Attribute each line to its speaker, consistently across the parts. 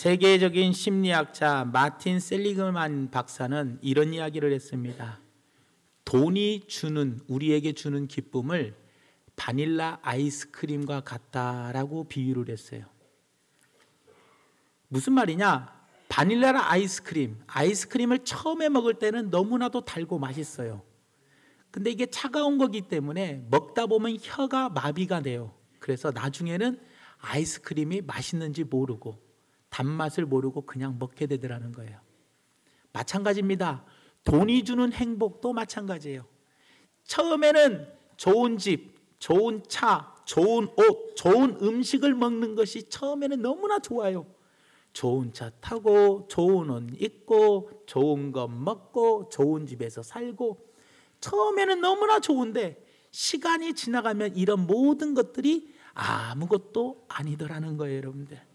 Speaker 1: 세계적인 심리학자 마틴 셀리그만 박사는 이런 이야기를 했습니다. 돈이 우리에게 주는 기쁨을 바닐라 아이스크림과 같다라고 비유를 했어요. 무슨 말이냐? 바닐라 아이스크림을 처음에 먹을 때는 너무나도 달고 맛있어요. 근데 이게 차가운 거기 때문에 먹다 보면 혀가 마비가 돼요. 그래서 나중에는 아이스크림이 맛있는지 모르고 단맛을 모르고 그냥 먹게 되더라는 거예요. 마찬가지입니다. 돈이 주는 행복도 마찬가지예요. 처음에는 좋은 집, 좋은 차, 좋은 옷, 좋은 음식을 먹는 것이 처음에는 너무나 좋아요. 좋은 차 타고, 좋은 옷 입고, 좋은 것 먹고, 좋은 집에서 살고, 처음에는 너무나 좋은데 시간이 지나가면 이런 모든 것들이 아무것도 아니더라는 거예요, 여러분들.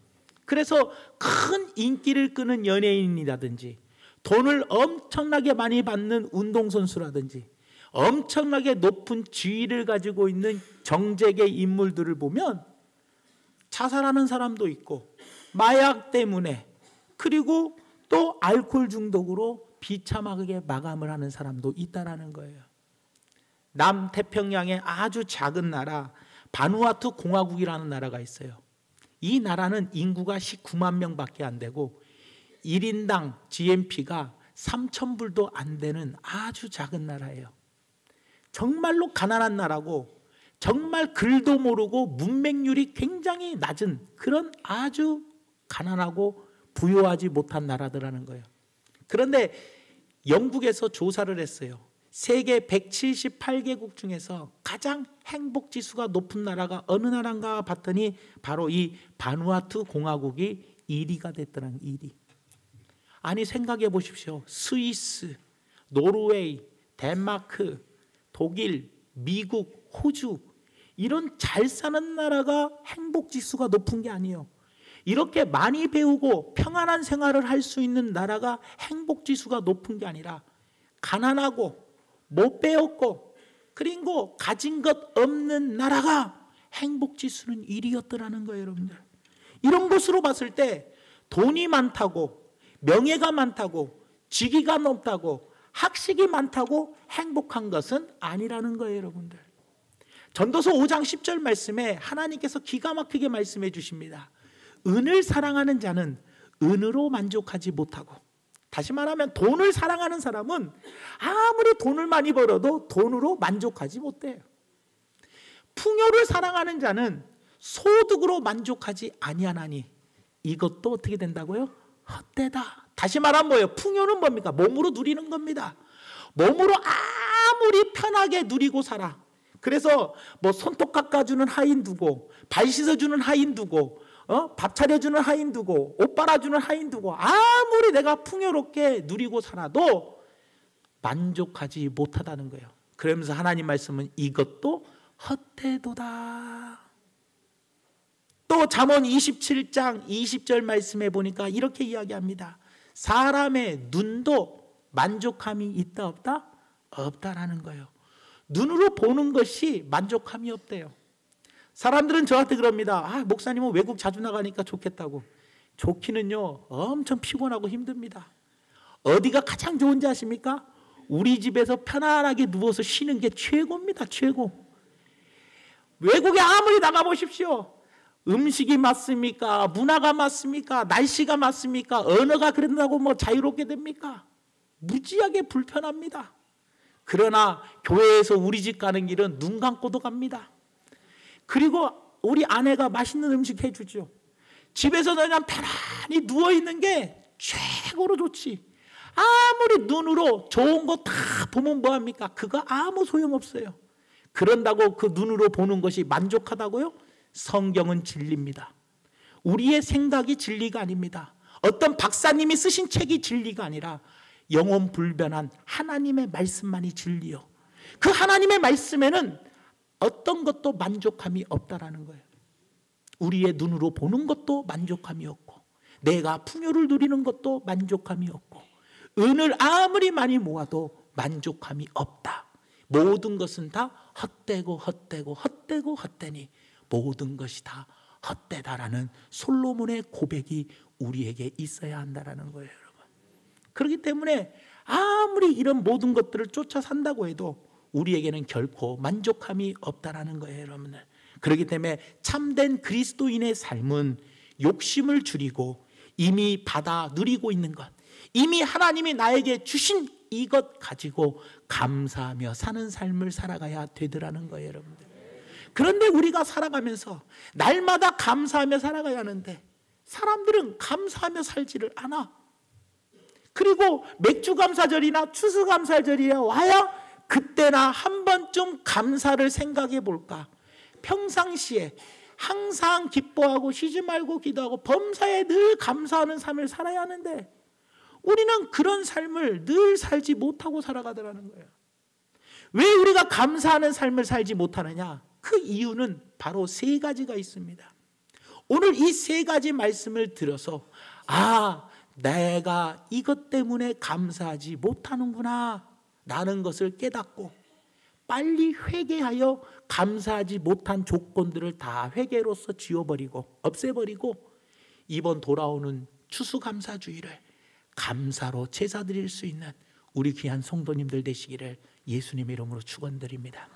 Speaker 1: 그래서 큰 인기를 끄는 연예인이라든지 돈을 엄청나게 많이 받는 운동선수라든지 엄청나게 높은 지위를 가지고 있는 정재계 인물들을 보면 자살하는 사람도 있고 마약 때문에, 그리고 또 알코올 중독으로 비참하게 마감을 하는 사람도 있다는 거예요. 남태평양의 아주 작은 나라 바누아투 공화국이라는 나라가 있어요. 이 나라는 인구가 19만 명밖에 안 되고 1인당 GNP가 3,000불도 안 되는 아주 작은 나라예요. 정말로 가난한 나라고 정말 글도 모르고 문맹률이 굉장히 낮은 그런 아주 가난하고 부유하지 못한 나라더라는 거예요. 그런데 영국에서 조사를 했어요. 세계 178개국 중에서 가장 행복지수가 높은 나라가 어느 나라인가 봤더니 바로 이 바누아투 공화국이 1위가 됐더라는 1위. 아니 생각해 보십시오. 스위스, 노르웨이, 덴마크, 독일, 미국, 호주 이런 잘 사는 나라가 행복지수가 높은 게 아니에요. 이렇게 많이 배우고 평안한 생활을 할 수 있는 나라가 행복지수가 높은 게 아니라 가난하고 못 배웠고 그리고 가진 것 없는 나라가 행복지수는 1위였더라는 거예요, 여러분들. 이런 것으로 봤을 때 돈이 많다고 명예가 많다고 직위가 높다고 학식이 많다고 행복한 것은 아니라는 거예요, 여러분들. 전도서 5장 10절 말씀에 하나님께서 기가 막히게 말씀해 주십니다. 은을 사랑하는 자는 은으로 만족하지 못하고, 다시 말하면 돈을 사랑하는 사람은 아무리 돈을 많이 벌어도 돈으로 만족하지 못해요. 풍요를 사랑하는 자는 소득으로 만족하지 아니하나니 이것도 어떻게 된다고요? 헛되다. 다시 말하면 뭐예요? 풍요는 뭡니까? 몸으로 누리는 겁니다. 몸으로 아무리 편하게 누리고 살아. 그래서 뭐 손톱 깎아주는 하인 두고, 발 씻어주는 하인 두고, 밥 차려주는 하인 두고, 옷 빨아주는 하인 두고, 아무리 내가 풍요롭게 누리고 살아도 만족하지 못하다는 거예요. 그러면서 하나님 말씀은 이것도 헛되도다. 또 잠언 27장 20절 말씀에 보니까 이렇게 이야기합니다. 사람의 눈도 만족함이 있다 없다? 없다라는 거예요. 눈으로 보는 것이 만족함이 없대요. 사람들은 저한테 그럽니다. 목사님은 외국 자주 나가니까 좋겠다고. 좋기는요 엄청 피곤하고 힘듭니다. 어디가 가장 좋은지 아십니까? 우리 집에서 편안하게 누워서 쉬는 게 최고입니다. 최고. 외국에 아무리 나가보십시오. 음식이 맞습니까? 문화가 맞습니까? 날씨가 맞습니까? 언어가 그런다고 뭐 자유롭게 됩니까? 무지하게 불편합니다. 그러나 교회에서 우리 집 가는 길은 눈 감고도 갑니다. 그리고 우리 아내가 맛있는 음식 해주죠. 집에서 그냥 편안히 누워있는 게 최고로 좋지. 아무리 눈으로 좋은 거 다 보면 뭐합니까? 그거 아무 소용없어요. 그런다고 그 눈으로 보는 것이 만족하다고요? 성경은 진리입니다. 우리의 생각이 진리가 아닙니다. 어떤 박사님이 쓰신 책이 진리가 아니라 영원 불변한 하나님의 말씀만이 진리요. 그 하나님의 말씀에는 어떤 것도 만족함이 없다라는 거예요. 우리의 눈으로 보는 것도 만족함이 없고, 내가 풍요를 누리는 것도 만족함이 없고, 은을 아무리 많이 모아도 만족함이 없다. 모든 것은 다 헛되고 헛되고 헛되고 헛되니 모든 것이 다 헛되다라는 솔로몬의 고백이 우리에게 있어야 한다는 거예요, 여러분. 그렇기 때문에 아무리 이런 모든 것들을 쫓아 산다고 해도 우리에게는 결코 만족함이 없다는 거예요, 여러분들. 그렇기 때문에 참된 그리스도인의 삶은 욕심을 줄이고 이미 받아 누리고 있는 것, 이미 하나님이 나에게 주신 이것 가지고 감사하며 사는 삶을 살아가야 되더라는 거예요, 여러분들. 그런데 우리가 살아가면서 날마다 감사하며 살아가야 하는데 사람들은 감사하며 살지를 않아. 그리고 맥주감사절이나 추수감사절이야 와야 그때나 한 번쯤 감사를 생각해 볼까. 평상시에 항상 기뻐하고 쉬지 말고 기도하고 범사에 늘 감사하는 삶을 살아야 하는데 우리는 그런 삶을 늘 살지 못하고 살아가더라는 거예요. 왜 우리가 감사하는 삶을 살지 못하느냐? 그 이유는 바로 세 가지가 있습니다. 오늘 이 세 가지 말씀을 들어서 내가 이것 때문에 감사하지 못하는구나 라는 것을 깨닫고 빨리 회개하여 감사하지 못한 조건들을 다 회개로서 지워버리고 없애버리고 이번 돌아오는 추수감사주의를 감사로 제사드릴 수 있는 우리 귀한 성도님들 되시기를 예수님의 이름으로 축원드립니다.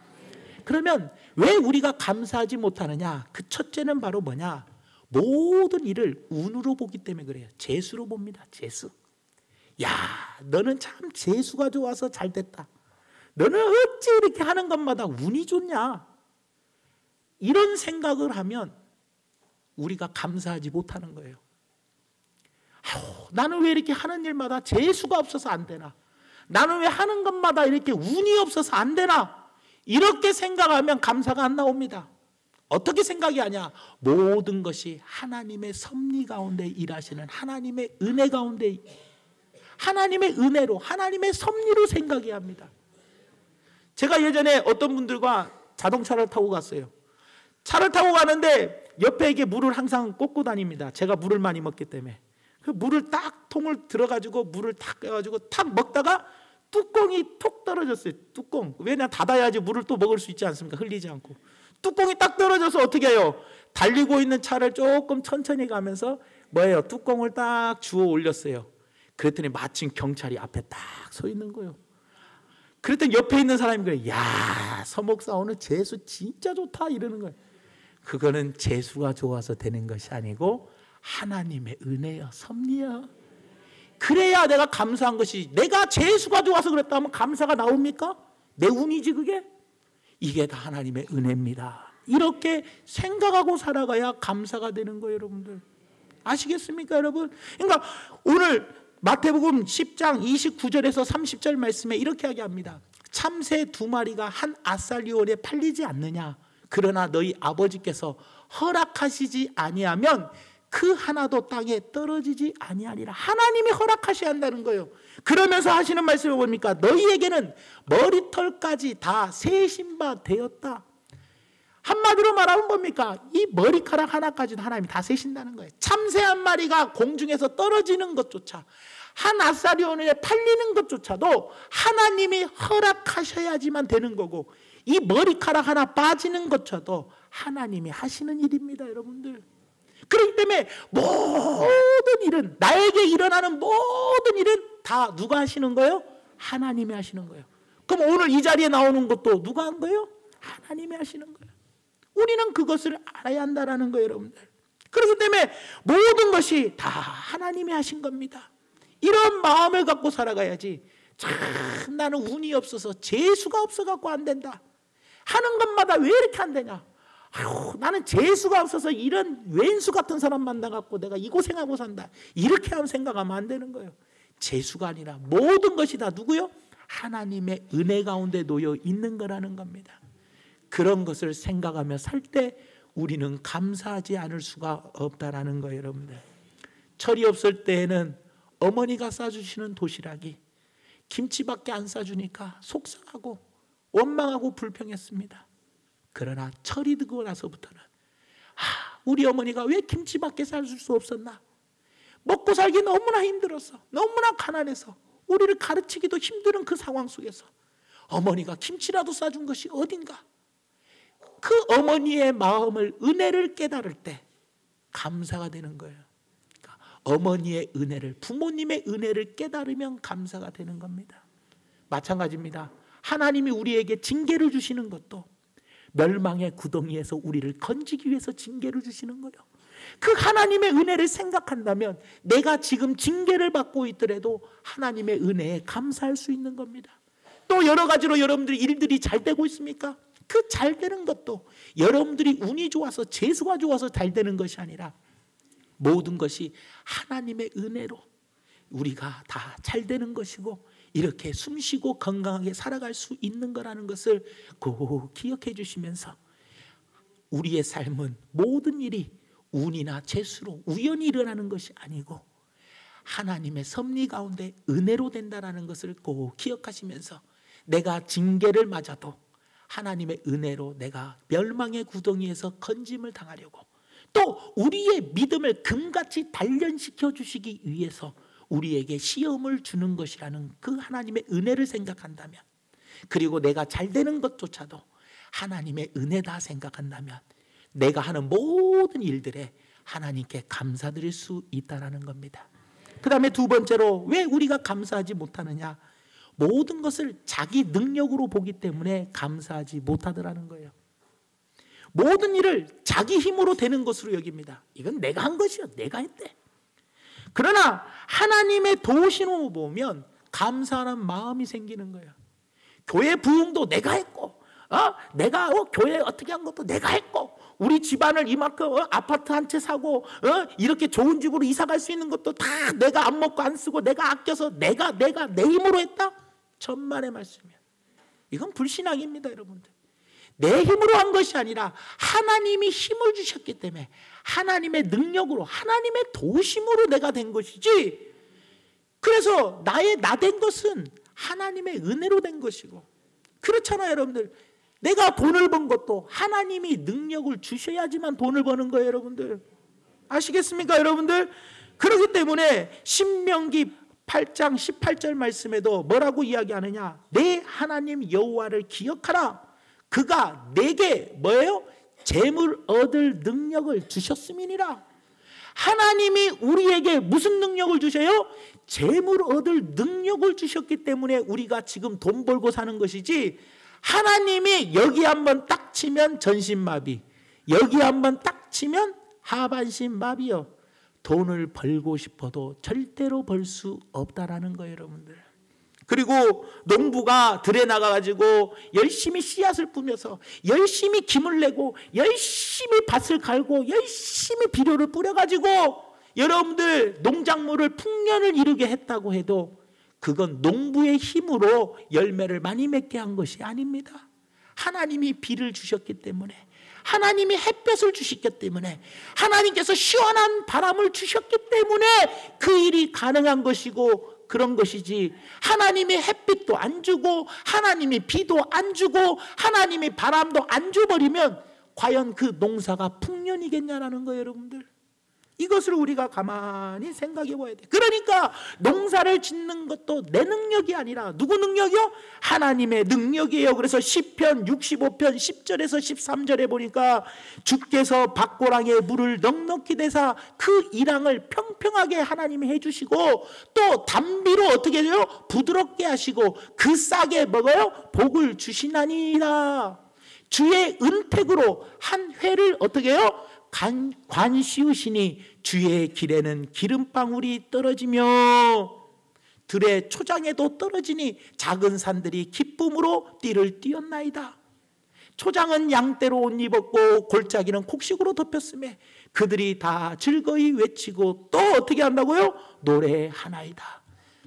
Speaker 1: 그러면 왜 우리가 감사하지 못하느냐? 그 첫째는 바로 뭐냐? 모든 일을 운으로 보기 때문에 그래요. 재수로 봅니다. 재수. 야, 너는 참 재수가 좋아서 잘 됐다. 너는 어찌 이렇게 하는 것마다 운이 좋냐? 이런 생각을 하면 우리가 감사하지 못하는 거예요. 나는 왜 이렇게 하는 일마다 재수가 없어서 안 되나? 나는 왜 하는 것마다 이렇게 운이 없어서 안 되나? 이렇게 생각하면 감사가 안 나옵니다. 어떻게 생각하냐? 모든 것이 하나님의 섭리 가운데 일하시는 하나님의 은혜 가운데, 하나님의 은혜로, 하나님의 섭리로 생각해야 합니다. 제가 예전에 어떤 분들과 자동차를 타고 갔어요. 차를 타고 가는데 옆에 이게 물을 항상 꽂고 다닙니다. 제가 물을 많이 먹기 때문에. 그 물을 딱 통을 들어가지고 물을 탁 빼가지고 탁 먹다가 뚜껑이 톡 떨어졌어요. 뚜껑. 왜냐, 닫아야지 물을 또 먹을 수 있지 않습니까? 흘리지 않고. 뚜껑이 딱 떨어져서 어떻게 해요? 달리고 있는 차를 조금 천천히 가면서 뭐예요? 뚜껑을 딱 주워 올렸어요. 그랬더니 마침 경찰이 앞에 딱 서 있는 거예요. 그랬더니 옆에 있는 사람이 그래요. 야, 서목사 오늘 재수 진짜 좋다 이러는 거예요. 그거는 재수가 좋아서 되는 것이 아니고 하나님의 은혜여, 섭리여. 그래야 내가 감사한 것이, 내가 재수가 좋아서 그랬다 하면 감사가 나옵니까? 내 운이지 그게? 이게 다 하나님의 은혜입니다. 이렇게 생각하고 살아가야 감사가 되는 거예요, 여러분들. 아시겠습니까, 여러분? 그러니까 오늘 마태복음 10장 29절에서 30절 말씀에 이렇게 이야기합니다. 참새 2마리가 한 아살리온에 팔리지 않느냐? 그러나 너희 아버지께서 허락하시지 아니하면 그 하나도 땅에 떨어지지 아니하리라. 하나님이 허락하셔야 한다는 거예요. 그러면서 하시는 말씀이 뭡니까? 너희에게는 머리털까지 다 세신 바 되었다. 한마디로 말하면 뭡니까? 이 머리카락 하나까지도 하나님이 다 세신다는 거예요. 참새 한 마리가 공중에서 떨어지는 것조차, 한 아사리온에 팔리는 것조차도 하나님이 허락하셔야지만 되는 거고, 이 머리카락 하나 빠지는 것조차도 하나님이 하시는 일입니다, 여러분들. 그렇기 때문에 모든 일은, 나에게 일어나는 모든 일은 다 누가 하시는 거예요? 하나님이 하시는 거예요. 그럼 오늘 이 자리에 나오는 것도 누가 한 거예요? 하나님이 하시는 거예요. 우리는 그것을 알아야 한다는 거예요, 여러분들. 그렇기 때문에 모든 것이 다 하나님이 하신 겁니다. 이런 마음을 갖고 살아가야지. 참 나는 운이 없어서, 재수가 없어갖고 안 된다 하는 것마다 왜 이렇게 안 되냐? 아유, 나는 재수가 없어서 이런 왼수 같은 사람 만나갖고 내가 이 고생하고 산다, 이렇게 하면 생각하면 안 되는 거예요. 재수가 아니라 모든 것이 다 누구요? 하나님의 은혜 가운데 놓여 있는 거라는 겁니다. 그런 것을 생각하며 살 때 우리는 감사하지 않을 수가 없다라는 거예요, 여러분들. 철이 없을 때에는 어머니가 싸주시는 도시락이 김치밖에 안 싸주니까 속상하고 원망하고 불평했습니다. 그러나 철이 들고 나서부터는 우리 어머니가 왜 김치밖에 싸줄 수 없었나? 먹고 살기 너무나 힘들어서, 너무나 가난해서 우리를 가르치기도 힘든 그 상황 속에서 어머니가 김치라도 싸준 것이 어딘가? 그 어머니의 마음을, 은혜를 깨달을 때 감사가 되는 거예요. 그러니까 어머니의 은혜를, 부모님의 은혜를 깨달으면 감사가 되는 겁니다. 마찬가지입니다. 하나님이 우리에게 징계를 주시는 것도 멸망의 구덩이에서 우리를 건지기 위해서 징계를 주시는 거예요. 그 하나님의 은혜를 생각한다면 내가 지금 징계를 받고 있더라도 하나님의 은혜에 감사할 수 있는 겁니다. 또 여러 가지로 여러분들이 일들이 잘 되고 있습니까? 그 잘 되는 것도 여러분들이 운이 좋아서 재수가 좋아서 잘 되는 것이 아니라 모든 것이 하나님의 은혜로 우리가 다 잘 되는 것이고 이렇게 숨쉬고 건강하게 살아갈 수 있는 거라는 것을 꼭 기억해 주시면서 우리의 삶은 모든 일이 운이나 재수로 우연히 일어나는 것이 아니고 하나님의 섭리 가운데 은혜로 된다는 것을 꼭 기억하시면서 내가 징계를 맞아도 하나님의 은혜로 내가 멸망의 구덩이에서 건짐을 당하려고 또 우리의 믿음을 금같이 단련시켜 주시기 위해서 우리에게 시험을 주는 것이라는 그 하나님의 은혜를 생각한다면 그리고 내가 잘 되는 것조차도 하나님의 은혜다 생각한다면 내가 하는 모든 일들에 하나님께 감사드릴 수 있다는 겁니다. 그 다음에 두 번째로 왜 우리가 감사하지 못하느냐? 모든 것을 자기 능력으로 보기 때문에 감사하지 못하더라는 거예요. 모든 일을 자기 힘으로 되는 것으로 여깁니다. 이건 내가 한 것이요, 내가 했대. 그러나 하나님의 도우심으로 보면 감사하는 마음이 생기는 거예요. 교회 부흥도 내가 했고 내가 교회 어떻게 한 것도 내가 했고 우리 집안을 이만큼 아파트 한 채 사고 이렇게 좋은 집으로 이사 갈 수 있는 것도 다 내가 안 먹고 안 쓰고 내가 아껴서 내가 내 힘으로 했다? 천만의 말씀이야. 이건 불신앙입니다, 여러분들. 내 힘으로 한 것이 아니라 하나님이 힘을 주셨기 때문에 하나님의 능력으로 하나님의 도심으로 내가 된 것이지 그래서 나 된 것은 하나님의 은혜로 된 것이고 그렇잖아요, 여러분들. 내가 돈을 번 것도 하나님이 능력을 주셔야지만 돈을 버는 거예요, 여러분들. 아시겠습니까, 여러분들? 그렇기 때문에 신명기 8장 18절 말씀에도 뭐라고 이야기하느냐? 내 하나님 여호와를 기억하라. 그가 내게 뭐예요? 재물 얻을 능력을 주셨음이니라. 하나님이 우리에게 무슨 능력을 주셔요? 재물 얻을 능력을 주셨기 때문에 우리가 지금 돈 벌고 사는 것이지 하나님이 여기 한번 딱 치면 전신마비, 여기 한번 딱 치면 하반신마비요. 돈을 벌고 싶어도 절대로 벌 수 없다라는 거예요, 여러분들. 그리고 농부가 들에 나가가지고 열심히 씨앗을 뿌면서 열심히 김을 내고 열심히 밭을 갈고 열심히 비료를 뿌려가지고 여러분들 농작물을 풍년을 이루게 했다고 해도 그건 농부의 힘으로 열매를 많이 맺게 한 것이 아닙니다. 하나님이 비를 주셨기 때문에 하나님이 햇볕을 주셨기 때문에 하나님께서 시원한 바람을 주셨기 때문에 그 일이 가능한 것이고 그런 것이지 하나님이 햇빛도 안 주고 하나님이 비도 안 주고 하나님이 바람도 안 줘버리면 과연 그 농사가 풍년이겠냐라는 거예요, 여러분들. 이것을 우리가 가만히 생각해 봐야 돼. 그러니까 농사를 짓는 것도 내 능력이 아니라 누구 능력이요? 하나님의 능력이에요. 그래서 시편 65편 10절에서 13절에 보니까 주께서 밭고랑에 물을 넉넉히 대사 그 이랑을 평평하게 하나님이 해주시고 또 담비로 어떻게 해요? 부드럽게 하시고 그 싹에 먹어요? 복을 주시나니라. 주의 은택으로 한 회를 어떻게 해요? 관 씌우시니 주의 길에는 기름방울이 떨어지며 들의 초장에도 떨어지니 작은 산들이 기쁨으로 띠를 띄었나이다. 초장은 양떼로 옷 입었고 골짜기는 곡식으로 덮였음에 그들이 다 즐거이 외치고 또 어떻게 한다고요? 노래하나이다.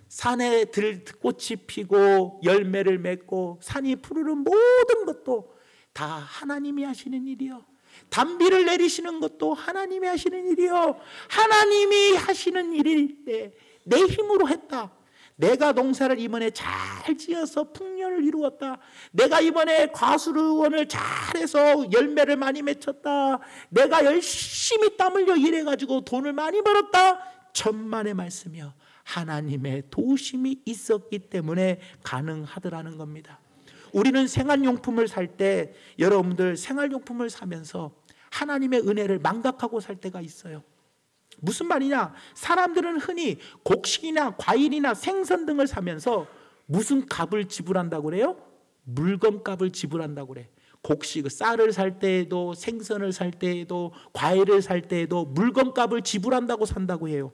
Speaker 1: 산에 들꽃이 피고 열매를 맺고 산이 푸르른 모든 것도 다 하나님이 하시는 일이요. 담비를 내리시는 것도 하나님이 하시는 일이요. 하나님이 하시는 일일 때 내 힘으로 했다. 내가 농사를 이번에 잘 지어서 풍년을 이루었다. 내가 이번에 과수원을 잘해서 열매를 많이 맺혔다. 내가 열심히 땀 흘려 일해가지고 돈을 많이 벌었다. 천만의 말씀이요. 하나님의 도우심이 있었기 때문에 가능하더라는 겁니다. 우리는 생활용품을 살 때 여러분들 생활용품을 사면서 하나님의 은혜를 망각하고 살 때가 있어요. 무슨 말이냐? 사람들은 흔히 곡식이나 과일이나 생선 등을 사면서 무슨 값을 지불한다고 그래요? 물건값을 지불한다고 그래. 곡식, 쌀을 살 때에도, 생선을 살 때에도, 과일을 살 때에도 물건값을 지불한다고 산다고 해요.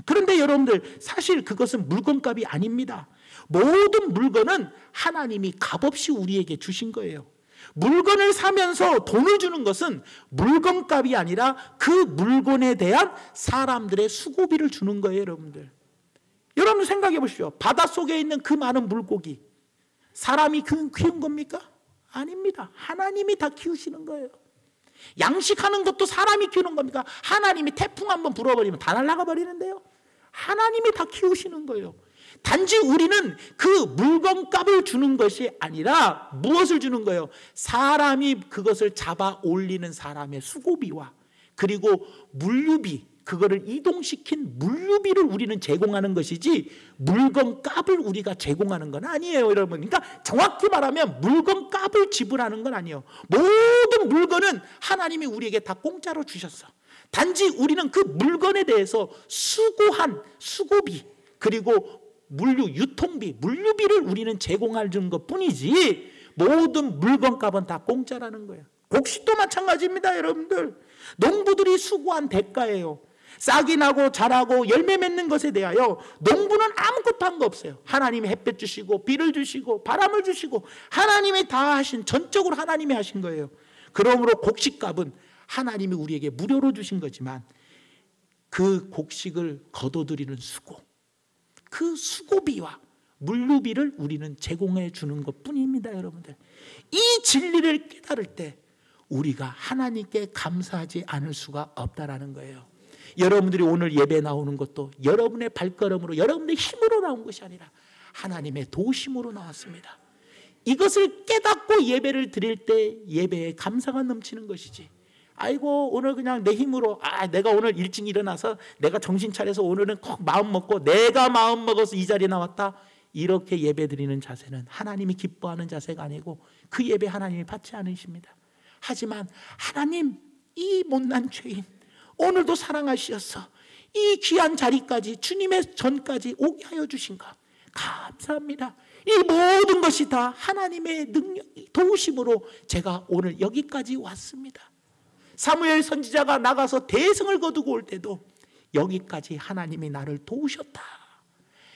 Speaker 1: 그런데 여러분들, 사실 그것은 물건값이 아닙니다. 모든 물건은 하나님이 값없이 우리에게 주신 거예요. 물건을 사면서 돈을 주는 것은 물건값이 아니라 그 물건에 대한 사람들의 수고비를 주는 거예요. 여러분들, 여러분 생각해 보십시오. 바닷속에 있는 그 많은 물고기, 사람이 키운 겁니까? 아닙니다. 하나님이 다 키우시는 거예요. 양식하는 것도 사람이 키우는 겁니까? 하나님이 태풍 한번 불어버리면 다 날아가 버리는데요. 하나님이 다 키우시는 거예요. 단지 우리는 그 물건값을 주는 것이 아니라 무엇을 주는 거예요? 사람이 그것을 잡아 올리는 사람의 수고비와 그리고 물류비, 그거를 이동시킨 물류비를 우리는 제공하는 것이지 물건값을 우리가 제공하는 건 아니에요, 여러분. 그러니까 정확히 말하면 물건값을 지불하는 건 아니에요. 모든 물건은 하나님이 우리에게 다 공짜로 주셨어. 단지 우리는 그 물건에 대해서 수고한 수고비 그리고 물류 유통비, 물류비를 우리는 제공하는 것뿐이지 모든 물건값은 다 공짜라는 거예요. 곡식도 마찬가지입니다, 여러분들. 농부들이 수고한 대가예요. 싹이 나고 자라고 열매 맺는 것에 대하여 농부는 아무것도 한 거 없어요. 하나님이 햇볕 주시고 비를 주시고 바람을 주시고 하나님이 다 하신, 전적으로 하나님이 하신 거예요. 그러므로 곡식값은 하나님이 우리에게 무료로 주신 거지만 그 곡식을 거둬들이는 수고, 그 수고비와 물류비를 우리는 제공해 주는 것뿐입니다, 여러분들. 이 진리를 깨달을 때 우리가 하나님께 감사하지 않을 수가 없다라는 거예요. 여러분들이 오늘 예배 나오는 것도 여러분의 발걸음으로, 여러분의 힘으로 나온 것이 아니라 하나님의 도심으로 나왔습니다. 이것을 깨닫고 예배를 드릴 때 예배에 감사가 넘치는 것이지, 아이고 오늘 그냥 내 힘으로, 내가 오늘 일찍 일어나서 내가 정신 차려서 오늘은 꼭 마음 먹고 내가 마음 먹어서 이 자리에 나왔다, 이렇게 예배 드리는 자세는 하나님이 기뻐하는 자세가 아니고 그 예배 하나님이 받지 않으십니다. 하지만 하나님, 이 못난 죄인 오늘도 사랑하시어서 이 귀한 자리까지, 주님의 전까지 오게 하여 주신가 감사합니다. 이 모든 것이 다 하나님의 능력, 도우심으로 제가 오늘 여기까지 왔습니다. 사무엘 선지자가 나가서 대성을 거두고 올 때도 여기까지 하나님이 나를 도우셨다.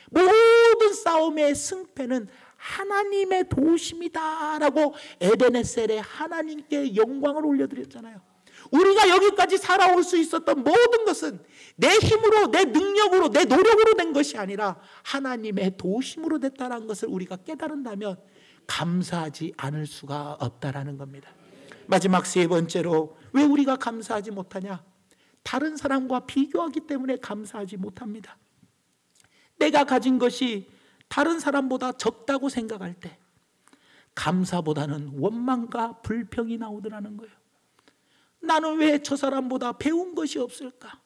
Speaker 1: 모든 싸움의 승패는 하나님의 도우심이다라고 에베네셀에 하나님께 영광을 올려드렸잖아요. 우리가 여기까지 살아올 수 있었던 모든 것은 내 힘으로, 내 능력으로, 내 노력으로 된 것이 아니라 하나님의 도우심으로 됐다는 것을 우리가 깨달은다면 감사하지 않을 수가 없다라는 겁니다. 마지막 세 번째로 왜 우리가 감사하지 못하냐? 다른 사람과 비교하기 때문에 감사하지 못합니다. 내가 가진 것이 다른 사람보다 적다고 생각할 때 감사보다는 원망과 불평이 나오더라는 거예요. 나는 왜 저 사람보다 배운 것이 없을까?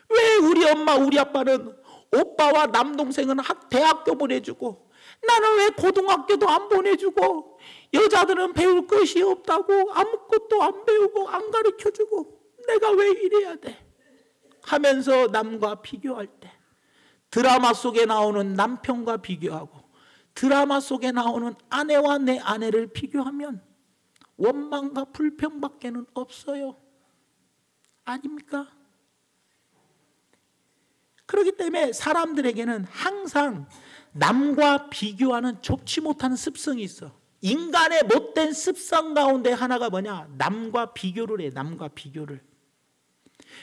Speaker 1: 왜 우리 엄마 우리 아빠는 오빠와 남동생은 대학교 보내주고 나는 왜 고등학교도 안 보내주고, 여자들은 배울 것이 없다고 아무것도 안 배우고 안 가르쳐주고 내가 왜 이래야 돼? 하면서 남과 비교할 때, 드라마 속에 나오는 남편과 비교하고 드라마 속에 나오는 아내와 내 아내를 비교하면 원망과 불평밖에는 없어요. 아닙니까? 그렇기 때문에 사람들에게는 항상 남과 비교하는 좋지 못한 습성이 있어. 인간의 못된 습성 가운데 하나가 뭐냐? 남과 비교를 해. 남과 비교를.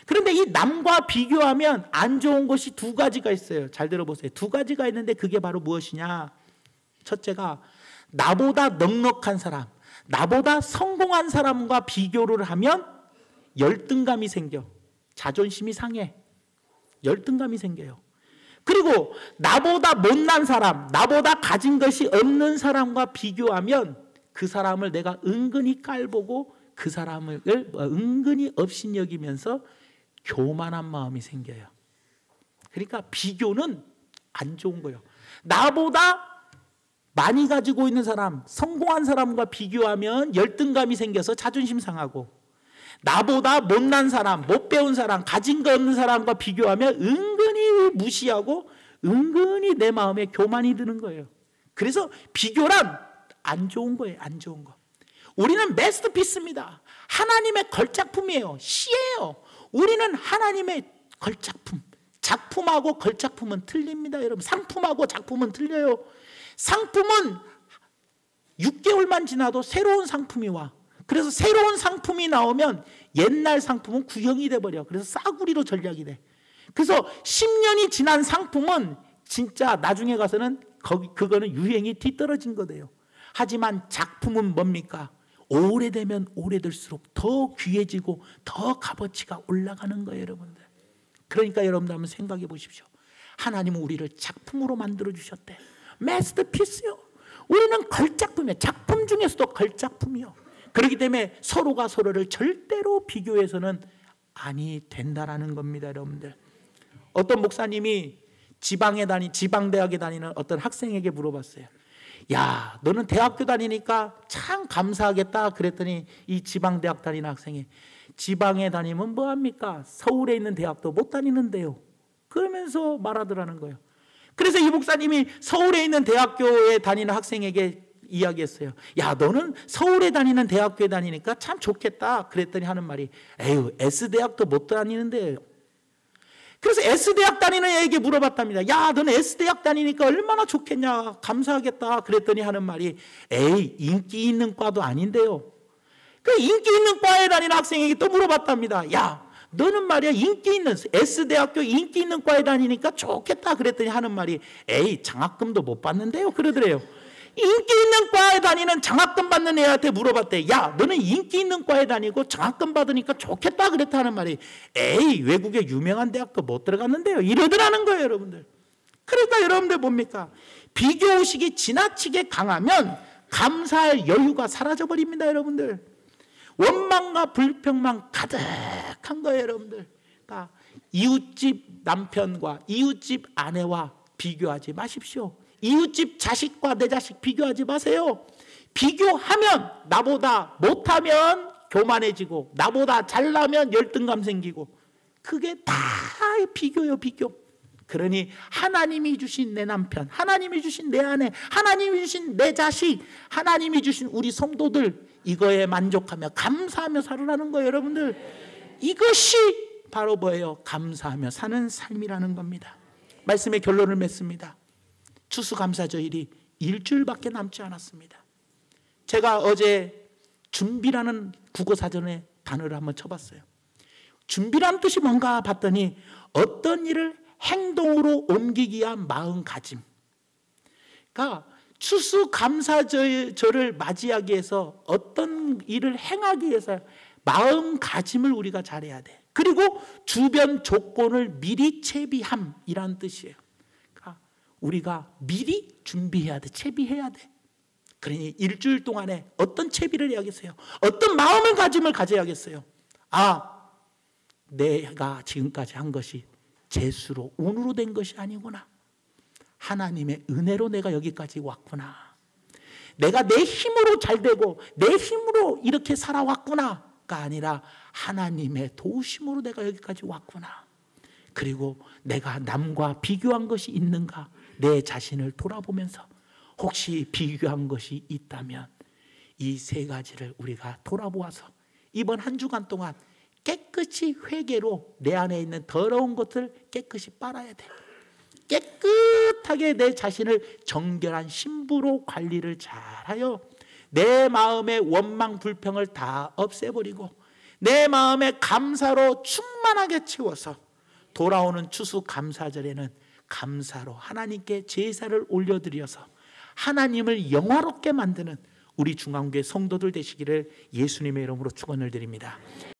Speaker 1: 그런데 이 남과 비교하면 안 좋은 것이 두 가지가 있어요. 잘 들어보세요. 두 가지가 있는데 그게 바로 무엇이냐? 첫째가 나보다 넉넉한 사람, 나보다 성공한 사람과 비교를 하면 열등감이 생겨. 자존심이 상해. 열등감이 생겨요. 그리고 나보다 못난 사람, 나보다 가진 것이 없는 사람과 비교하면 그 사람을 내가 은근히 깔보고 그 사람을 은근히 업신여기면서 교만한 마음이 생겨요. 그러니까 비교는 안 좋은 거예요. 나보다 많이 가지고 있는 사람, 성공한 사람과 비교하면 열등감이 생겨서 자존심 상하고, 나보다 못난 사람, 못 배운 사람, 가진 거 없는 사람과 비교하면 은근히 무시하고 은근히 내 마음에 교만이 드는 거예요. 그래서 비교란 안 좋은 거예요. 안 좋은 거. 우리는 마스터피스입니다. 하나님의 걸작품이에요. 시예요. 우리는 하나님의 걸작품. 작품하고 걸작품은 틀립니다, 여러분. 상품하고 작품은 틀려요. 상품은 6개월만 지나도 새로운 상품이 와. 그래서 새로운 상품이 나오면 옛날 상품은 구형이 돼버려. 그래서 싸구리로 전략이 돼. 그래서 10년이 지난 상품은 진짜 나중에 가서는 그거는 유행이 뒤떨어진 거예요. 하지만 작품은 뭡니까? 오래되면 오래될수록 더 귀해지고 더 값어치가 올라가는 거예요, 여러분들. 그러니까 여러분들 한번 생각해 보십시오. 하나님은 우리를 작품으로 만들어 주셨대. 마스터피스요. 우리는 걸작품이에요. 작품 중에서도 걸작품이요. 그렇기 때문에 서로가 서로를 절대로 비교해서는 아니 된다라는 겁니다, 여러분들. 어떤 목사님이 지방대학에 다니는 어떤 학생에게 물어봤어요. 야, 너는 대학교 다니니까 참 감사하겠다. 그랬더니 이 지방대학 다니는 학생이 지방에 다니면 뭐합니까? 서울에 있는 대학도 못 다니는데요. 그러면서 말하더라는 거예요. 그래서 이 목사님이 서울에 있는 대학교에 다니는 학생에게 이야기했어요. 야, 너는 서울에 다니는 대학교에 다니니까 참 좋겠다. 그랬더니 하는 말이 에휴, S대학도 못 다니는데요. 그래서 S대학 다니는 애에게 물어봤답니다. 야, 너는 S대학 다니니까 얼마나 좋겠냐. 감사하겠다. 그랬더니 하는 말이 에이, 인기 있는 과도 아닌데요. 그 인기 있는 과에 다니는 학생에게 또 물어봤답니다. 야, 너는 말이야 인기 있는 S대학교 인기 있는 과에 다니니까 좋겠다. 그랬더니 하는 말이 에이, 장학금도 못 받는데요. 그러더래요. 인기 있는 과에 다니는 장학금 받는 애한테 물어봤대. 야, 너는 인기 있는 과에 다니고 장학금 받으니까 좋겠다 그랬다 하는 말이 에이, 외국에 유명한 대학도 못 들어갔는데요. 이러더라는 거예요, 여러분들. 그러니까 여러분들 뭡니까? 비교의식이 지나치게 강하면 감사할 여유가 사라져버립니다, 여러분들. 원망과 불평만 가득한 거예요, 여러분들. 그러니까 이웃집 남편과 이웃집 아내와 비교하지 마십시오. 이웃집 자식과 내 자식 비교하지 마세요. 비교하면 나보다 못하면 교만해지고 나보다 잘나면 열등감 생기고 그게 다 비교요, 비교. 그러니 하나님이 주신 내 남편, 하나님이 주신 내 아내, 하나님이 주신 내 자식, 하나님이 주신 우리 성도들 이거에 만족하며 감사하며 살으라는 거예요, 여러분들. 이것이 바로 뭐예요? 감사하며 사는 삶이라는 겁니다. 말씀의 결론을 맺습니다. 추수감사절이 일주일밖에 남지 않았습니다. 제가 어제 준비라는 국어사전에 단어를 한번 쳐봤어요. 준비라는 뜻이 뭔가 봤더니 어떤 일을 행동으로 옮기기 위한 마음가짐. 그러니까 추수감사절을 맞이하기 위해서 어떤 일을 행하기 위해서 마음가짐을 우리가 잘해야 돼. 그리고 주변 조건을 미리 채비함이라는 뜻이에요. 우리가 미리 준비해야 돼. 채비해야 돼. 그러니 일주일 동안에 어떤 채비를 해야겠어요? 어떤 마음을 가져야겠어요? 아, 내가 지금까지 한 것이 재수로 운으로 된 것이 아니구나. 하나님의 은혜로 내가 여기까지 왔구나. 내가 내 힘으로 잘 되고 내 힘으로 이렇게 살아왔구나가 아니라 하나님의 도우심으로 내가 여기까지 왔구나. 그리고 내가 남과 비교한 것이 있는가? 내 자신을 돌아보면서 혹시 비교한 것이 있다면 이 세 가지를 우리가 돌아보아서 이번 한 주간 동안 깨끗이 회개로 내 안에 있는 더러운 것을 깨끗이 빨아야 돼. 깨끗하게 내 자신을 정결한 신부로 관리를 잘하여 내 마음의 원망 불평을 다 없애버리고 내 마음의 감사로 충만하게 채워서 돌아오는 추수감사절에는 감사로 하나님께 제사를 올려드려서 하나님을 영화롭게 만드는 우리 중앙교회 성도들 되시기를 예수님의 이름으로 축원을 드립니다.